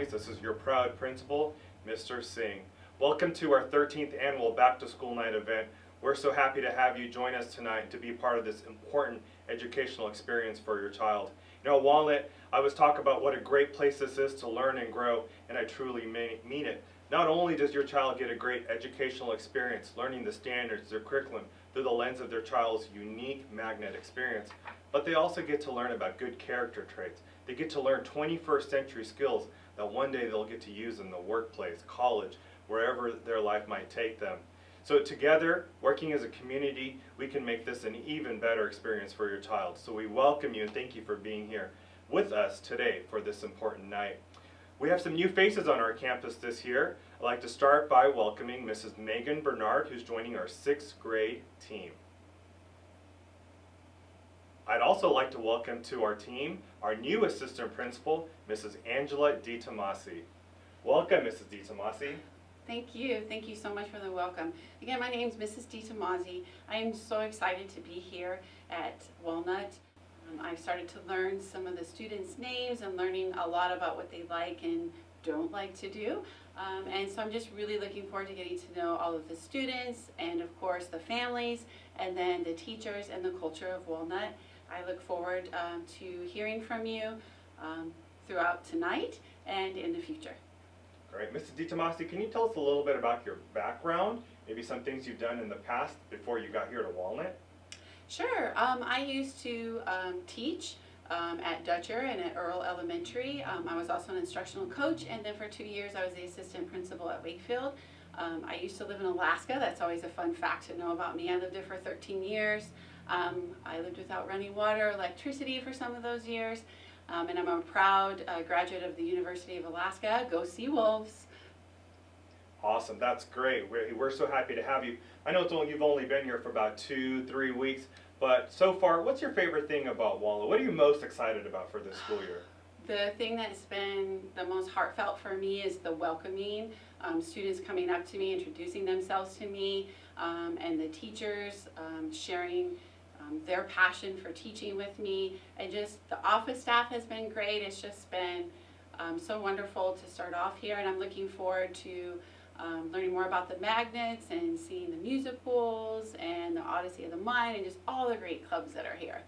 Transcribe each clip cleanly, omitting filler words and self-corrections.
families. This is your proud principal, Mr. Singh. Welcome to our 13th annual Back to School Night event. We're so happy to have you join us tonight to be part of this important educational experience for your child. You know, Walnut, I was talking about what a great place this is to learn and grow, and I truly mean it. Not only does your child get a great educational experience, learning the standards, their curriculum, through the lens of their child's unique magnet experience, but they also get to learn about good character traits. They get to learn 21st century skills that one day they'll get to use in the workplace, college, wherever their life might take them. So together, working as a community, we can make this an even better experience for your child. So we welcome you and thank you for being here with us today for this important night. We have some new faces on our campus this year. I'd like to start by welcoming Mrs. Megan Bernard, who's joining our 6th grade team. I'd also like to welcome to our team our new assistant principal, Mrs. Angela DiTomasi. Welcome, Mrs. DiTomasi. Thank you. Thank you so much for the welcome. Again, my name is Mrs. DiTomasi. I am so excited to be here at Walnut. I've started to learn some of the students' names and learning a lot about what they like and don't like to do. And so I'm just really looking forward to getting to know all of the students and, of course, the families and then the teachers and the culture of Walnut. I look forward to hearing from you throughout tonight and in the future. Great. Mrs. DiTomasi, can you tell us a little bit about your background, maybe some things you've done in the past before you got here to Walnut? Sure. I used to teach at Dutcher and at Earl Elementary. I was also an instructional coach, and then for 2 years I was the assistant principal at Wakefield. I used to live in Alaska. That's always a fun fact to know about me. I lived there for 13 years. I lived without running water, electricity for some of those years, and I'm a proud graduate of the University of Alaska. Go Sea Wolves! Awesome, that's great. We're so happy to have you. I know you've only been here for about 2-3 weeks, but so far, what's your favorite thing about Walnut? What are you most excited about for this school year? The thing that's been the most heartfelt for me is the welcoming, students coming up to me, introducing themselves to me, and the teachers sharing their passion for teaching with me, and just the office staff has been great. It's just been so wonderful to start off here, and I'm looking forward to learning more about the magnets and seeing the musicals and the Odyssey of the Mind and just all the great clubs that are here.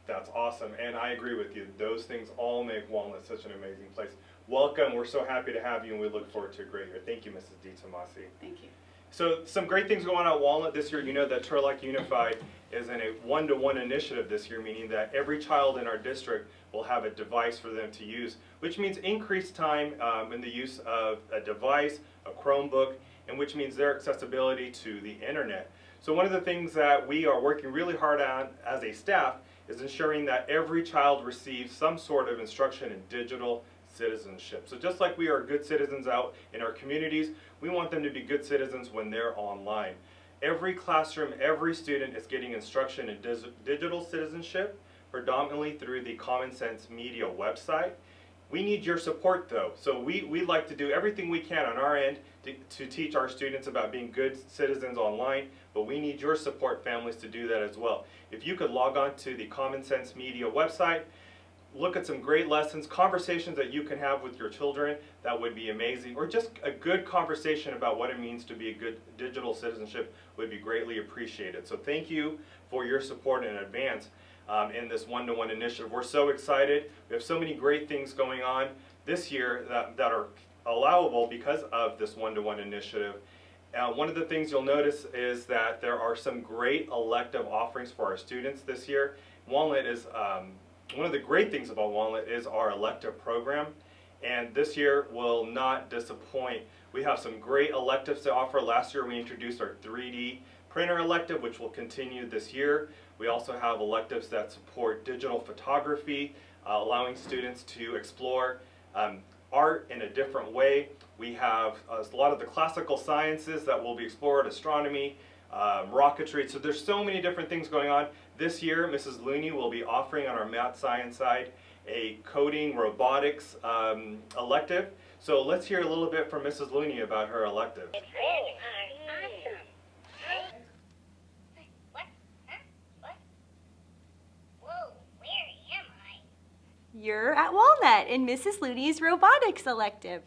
That's awesome, and I agree with you. Those things all make Walnut such an amazing place. Welcome, we're so happy to have you, and we look forward to a great year. Thank you, Mrs. DiTomasi. Thank you. So some great things going on at Walnut this year. You know that Turlock Unified is in a one-to-one initiative this year, meaning that every child in our district will have a device for them to use, which means increased time in the use of a device, a Chromebook, and which means their accessibility to the internet. So one of the things that we are working really hard on as a staff is ensuring that every child receives some sort of instruction in digital citizenship. So just like we are good citizens out in our communities, we want them to be good citizens when they're online. Every classroom, every student is getting instruction in digital citizenship, predominantly through the Common Sense Media website. We need your support though. So we like to do everything we can on our end to teach our students about being good citizens online, but we need your support, families, to do that as well. If you could log on to the Common Sense Media website, look at some great lessons, conversations that you can have with your children, that would be amazing. Or just a good conversation about what it means to be a good digital citizenship would be greatly appreciated. So thank you for your support in advance in this one-to-one initiative. We're so excited. We have so many great things going on this year that are allowable because of this one-to-one initiative. One of the things you'll notice is that there are some great elective offerings for our students this year. Walnut is one of the great things about Walnut is our elective program, and this year will not disappoint. We have some great electives to offer. Last year we introduced our 3D printer elective, which will continue this year. We also have electives that support digital photography, allowing students to explore art in a different way. We have a lot of the classical sciences that will be explored, astronomy, rocketry. So there's so many different things going on. This year, Mrs. Looney will be offering on our math science side a coding robotics elective. So let's hear a little bit from Mrs. Looney about her elective. It's really awesome. What? Huh? What? Whoa, where am I? You're at Walnut. Walnut in Mrs. Looney's robotics elective.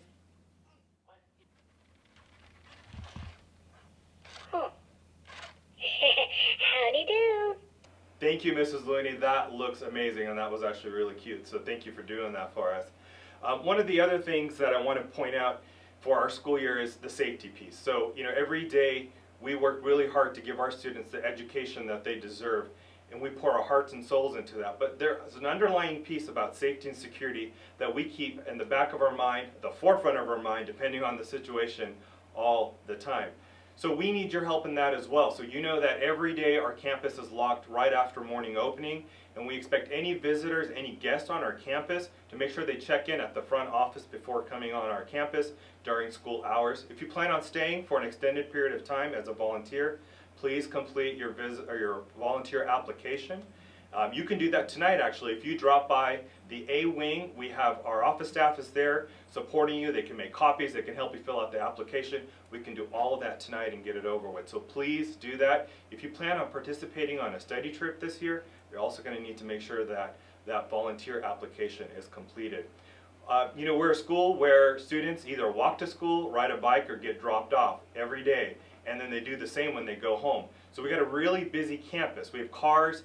Oh. Howdy do. Thank you, Mrs. Looney. That looks amazing, and that was actually really cute. So thank you for doing that for us. One of the other things that I want to point out for our school year is the safety piece. So, every day we work really hard to give our students the education that they deserve, and we pour our hearts and souls into that. But there is an underlying piece about safety and security that we keep in the back of our mind, the forefront of our mind, depending on the situation, all the time. So we need your help in that as well. So you know that every day our campus is locked right after morning opening, and we expect any visitors, any guests on our campus to make sure they check in at the front office before coming on our campus during school hours. If you plan on staying for an extended period of time as a volunteer, please complete your your volunteer application. You can do that tonight, actually. If you drop by the A wing, we have our office staff is there supporting you. They can make copies. They can help you fill out the application. We can do all of that tonight and get it over with. So please do that. If you plan on participating on a study trip this year, you're also going to need to make sure that that volunteer application is completed. We're a school where students either walk to school, ride a bike, or get dropped off every day. And then they do the same when they go home. So we got a really busy campus. We have cars,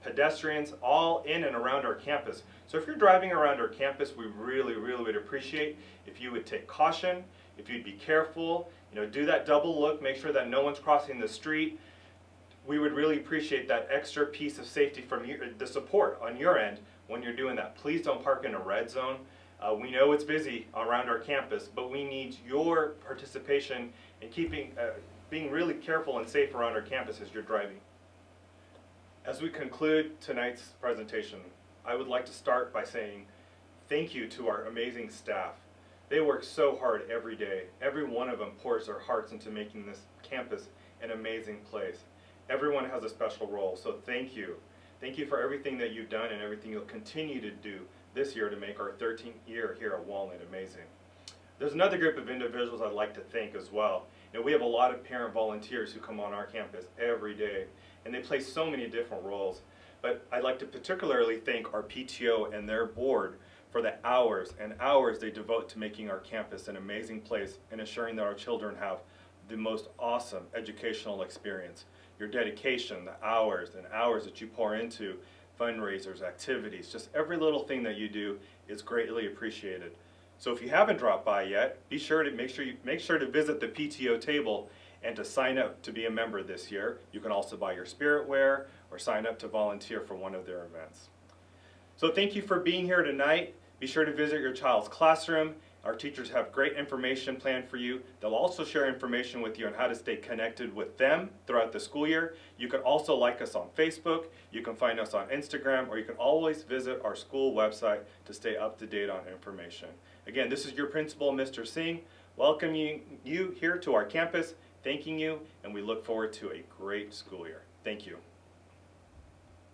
pedestrians all in and around our campus. So if you're driving around our campus, we really, really would appreciate if you would take caution, if you'd be careful, do that double look, make sure that no one's crossing the street. We would really appreciate that extra piece of safety from you, the support on your end when you're doing that. Please don't park in a red zone. We know it's busy around our campus, but we need your participation in being really careful and safe around our campus as you're driving. As we conclude tonight's presentation, I would like to start by saying thank you to our amazing staff. They work so hard every day. Every one of them pours their hearts into making this campus an amazing place. Everyone has a special role, so thank you. Thank you for everything that you've done and everything you'll continue to do this year to make our 13th year here at Walnut amazing. There's another group of individuals I'd like to thank as well. We have a lot of parent volunteers who come on our campus every day, and they play so many different roles. But I'd like to particularly thank our PTO and their board for the hours and hours they devote to making our campus an amazing place and ensuring that our children have the most awesome educational experience. Your dedication, the hours and hours that you pour into fundraisers, activities, just every little thing that you do is greatly appreciated. So if you haven't dropped by yet, be sure to make sure to visit the PTO table and to sign up to be a member this year. You can also buy your spiritware or sign up to volunteer for one of their events. So thank you for being here tonight. Be sure to visit your child's classroom. Our teachers have great information planned for you. They'll also share information with you on how to stay connected with them throughout the school year. You can also like us on Facebook, you can find us on Instagram, or you can always visit our school website to stay up to date on information. Again, this is your principal, Mr. Singh, welcoming you here to our campus, thanking you, and we look forward to a great school year. Thank you.